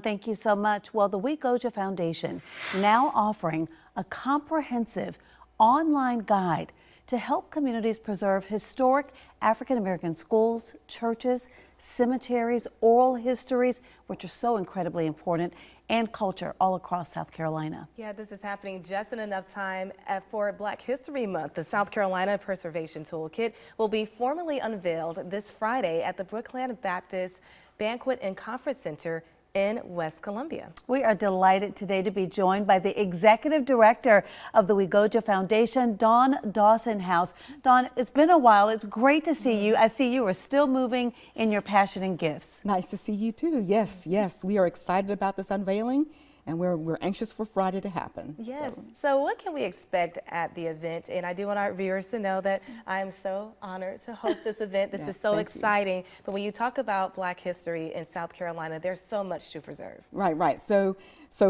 Thank you so much. Well, the Wegoja Foundation now offering a comprehensive online guide to help communities preserve historic African American schools, churches, cemeteries, oral histories, which are so incredibly important, and culture all across South Carolina. Yeah, this is happening just in enough time for Black History Month. The South Carolina Preservation Toolkit will be formally unveiled this Friday at the Brookland Baptist Banquet and Conference Center in West Columbia. We are delighted today to be joined by the Executive Director of the Wegoja Foundation, Dawn Dawson-House. Dawn, it's been a while. It's great to see you. I see you are still moving in your passion and gifts. Nice to see you too. Yes, yes. We are excited about this unveiling, and we're anxious for Friday to happen. Yes. So what can we expect at the event? And I do want our viewers to know that I am so honored to host this event. This is so exciting. But when you talk about Black history in South Carolina, there's so much to preserve. Right. So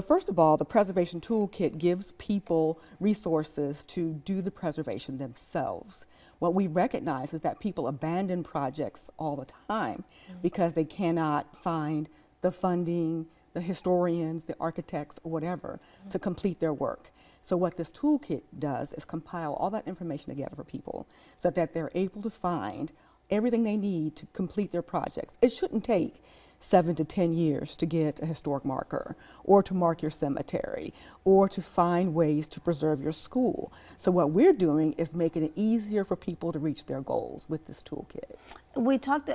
first of all, the Preservation Toolkit gives people resources to do the preservation themselves. What we recognize is that people abandon projects all the time because they cannot find the funding, the historians, the architects, or whatever, to complete their work. So what this toolkit does is compile all that information together for people so that they're able to find everything they need to complete their projects. It shouldn't take 7 to 10 years to get a historic marker, or to mark your cemetery, or to find ways to preserve your school. So what we're doing is making it easier for people to reach their goals with this toolkit.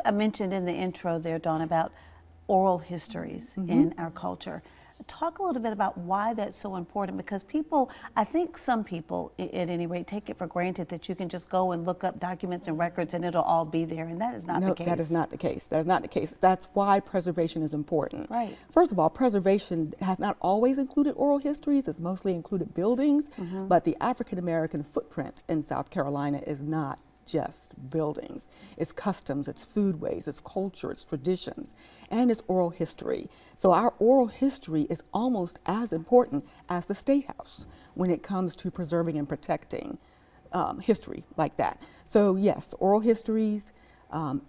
I mentioned in the intro there, Dawn, about oral histories in our culture. Talk a little bit about why that's so important, because people, I think some people at any rate, take it for granted that you can just go and look up documents and records and it'll all be there, and that is not the case. No, that is not the case. That is not the case. That's why preservation is important. Right. First of all, preservation has not always included oral histories. It's mostly included buildings, but the African American footprint in South Carolina is not just buildings. It's customs, it's foodways, it's culture, it's traditions, and it's oral history. So our oral history is almost as important as the State House when it comes to preserving and protecting history like that. So yes, oral histories,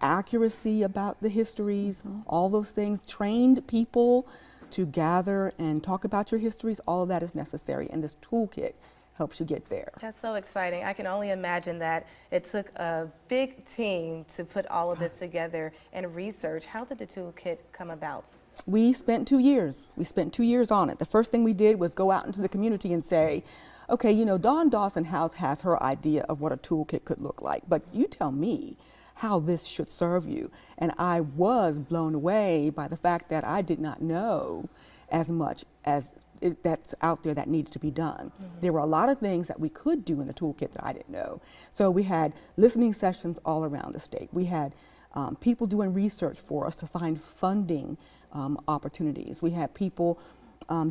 accuracy about the histories, all those things, trained people to gather and talk about your histories, all of that is necessary, and this toolkit helps you get there. That's so exciting. I can only imagine that it took a big team to put all of this together and research. How did the toolkit come about? We spent 2 years. We spent 2 years on it. The first thing we did was go out into the community and say, okay, you know, Dawn Dawson-House has her idea of what a toolkit could look like, but you tell me how this should serve you. And I was blown away by the fact that I did not know as much as that's out there that needed to be done. There were a lot of things that we could do in the toolkit that I didn't know. So we had listening sessions all around the state. We had people doing research for us to find funding opportunities. We had people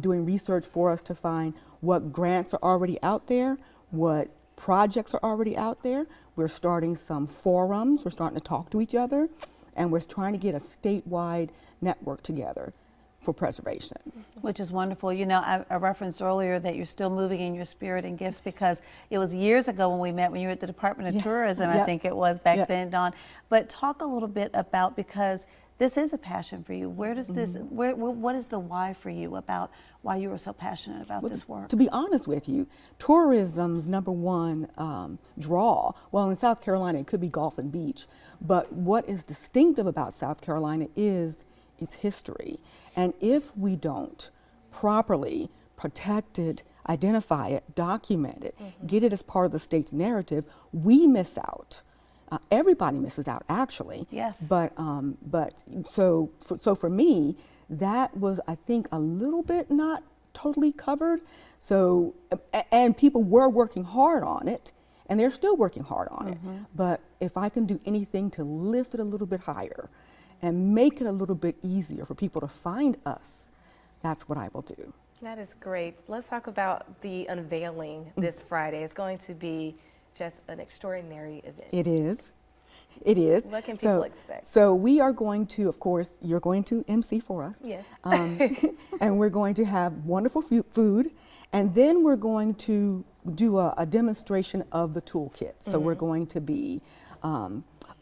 doing research for us to find what grants are already out there, what projects are already out there. We're starting some forums. We're starting to talk to each other, and we're trying to get a statewide network together for preservation. Which is wonderful. You know, I referenced earlier that you're still moving in your spirit and gifts, because it was years ago when we met, when you were at the Department of Tourism, I think it was back then, Dawn. But talk a little bit about, because this is a passion for you. Where does this, what is the why for you about why you were so passionate about this work? To be honest with you, tourism's #1 draw, well, in South Carolina it could be golf and beach, but what is distinctive about South Carolina is its history. And if we don't properly protect it, identify it, document it, get it as part of the state's narrative, we miss out. Everybody misses out, actually. Yes. But so for me, that was, I think, a little bit not totally covered. So, and people were working hard on it, and they're still working hard on it. But if I can do anything to lift it a little bit higher and make it a little bit easier for people to find us, that's what I will do. That is great. Let's talk about the unveiling this Friday. It's going to be just an extraordinary event. It is. It is. What can people expect? So we are going to, of course, you're going to MC for us. Yes. And we're going to have wonderful food, and then we're going to do a demonstration of the toolkit. So we're going to be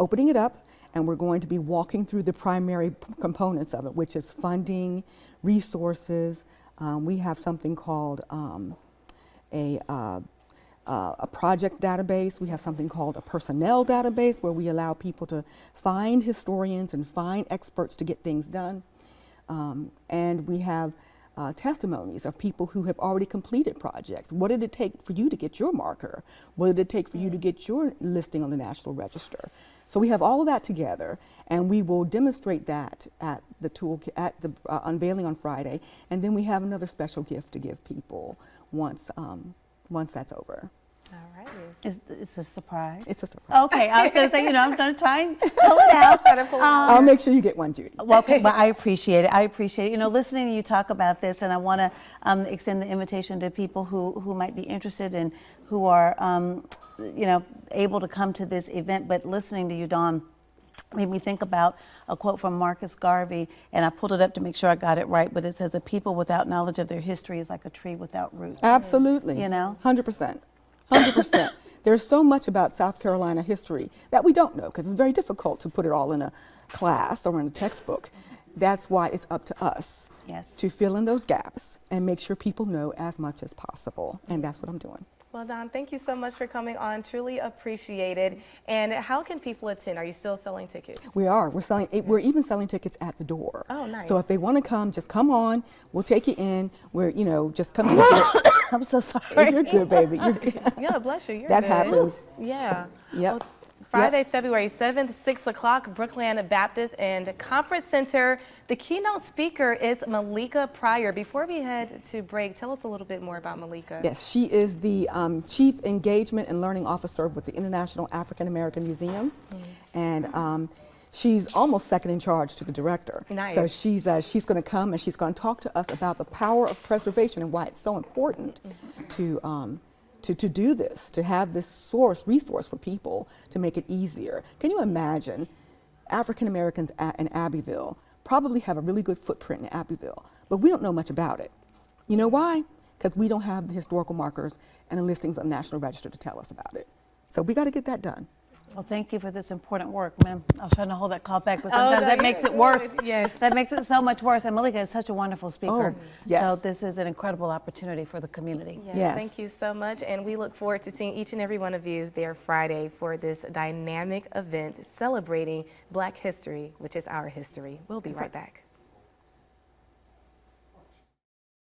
opening it up, and we're going to be walking through the primary components of it, which is funding, resources. We have something called a projects database. We have something called a personnel database where we allow people to find historians and find experts to get things done. And we have testimonies of people who have already completed projects. What did it take for you to get your marker? What did it take for you to get your listing on the National Register? So we have all of that together, and we will demonstrate that at the Toolkit, at the unveiling on Friday, and then we have another special gift to give people once that's over. All righty. It's a surprise. It's a surprise. Okay, I was going to say, I'm going to try and pull it out. I'll make sure you get one, Judy. Well, okay, but I appreciate it. I appreciate it. Listening to you talk about this, and I want to extend the invitation to people who might be interested and who are, able to come to this event. But listening to you, Dawn, made me think about a quote from Marcus Garvey, and I pulled it up to make sure I got it right. But it says, "A people without knowledge of their history is like a tree without roots." Absolutely. 100%. 100%. There's so much about South Carolina history that we don't know because it's very difficult to put it all in a class or in a textbook. That's why it's up to us to fill in those gaps and make sure people know as much as possible. And that's what I'm doing. Well, Dawn, thank you so much for coming on. Truly appreciated. And how can people attend? Are you still selling tickets? We are. We're even selling tickets at the door. Oh, nice. So if they want to come, just come on. We'll take you in. We're, just come. I'm so sorry. You're good, baby. You're good. Yeah, bless you. You're That good. happens. Yeah. Yep. Well, Friday, February 7th, 6 o'clock, Brookland Baptist and Conference Center. The keynote speaker is Malika Pryor. Before we head to break, tell us a little bit more about Malika. Yes, she is the Chief Engagement and Learning Officer with the International African American Museum. And she's almost second in charge to the director. Nice. So she's going to come and she's going to talk to us about the power of preservation and why it's so important to do this, to have this resource for people to make it easier. Can you imagine African Americans in Abbeville probably have a really good footprint in Abbeville, but we don't know much about it. You know why? Because we don't have the historical markers and the listings on the National Register to tell us about it. So we got to get that done. Well, thank you for this important work, ma'am. I was trying to hold that call back, but sometimes that makes it worse. Yes. That makes it so much worse. And Malika is such a wonderful speaker. Oh, yes. So this is an incredible opportunity for the community. Yes. Thank you so much. And we look forward to seeing each and every one of you there Friday for this dynamic event celebrating Black history, which is our history. We'll be right back.